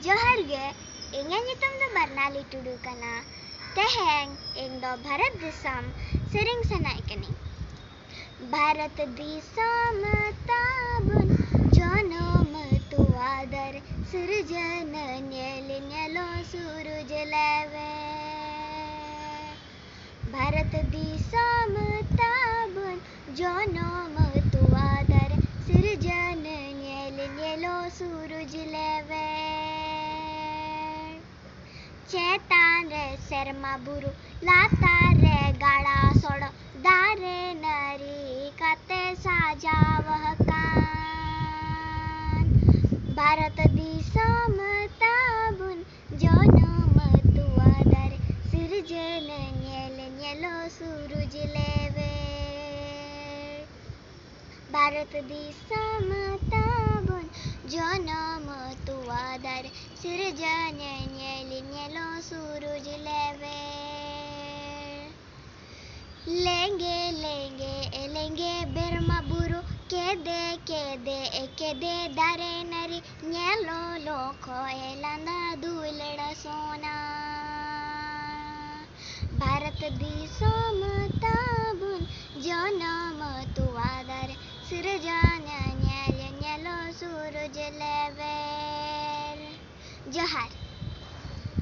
जोहार गे इᱧᱟᱹᱜ ᱧᱩᱛᱩᱢ ᱫᱚ ᱵᱟᱨᱱᱟᱞᱤ ᱴᱩᱰᱩ ᱠᱟᱱᱟ। ᱛᱮᱦᱮᱧ ᱤᱧ ᱫᱚ ᱵᱷᱟᱨᱚᱛ ᱫᱤᱥᱚᱢ ᱥᱮᱨᱮᱧ ᱥᱟᱱᱟᱭ ᱠᱟᱹᱱᱟᱹᱧ। भारत दिसम ताबन जनम तुआदर सिरजन ᱧᱮᱞ ᱧᱮᱞᱚ सूरज लेवे। भारत दिसम ताबन जनम तुआदर सिरजन ᱧᱮᱞ ᱧᱮᱞᱚ सूरज लेवे। चेतान रे सेरमा बुरु लातार रे गाड़ा सोड़ दारे नरी कते साजावह कान। भारत दिसम ताबुन जनम तुआदर सिरजन ᱧᱮᱞ ᱧᱮᱞᱚ सूरज लेवे। भारत दिसम ताबुन जनम तुआदर सिरजन ᱧᱮᱞ ᱧᱮᱞᱚ सूरज लेवे। लेंगे लेंगे लेंगे बेरमा बुरु केदे केदे केदे दारे नरी ᱧᱮᱞᱚ लोखो एलांदा दुलड़ सोना। भारत दिसम ताबुन जनम तुआदर सिरजन ᱧᱮᱞ ᱧᱮᱞᱚ सूरज लेवे। जोहार।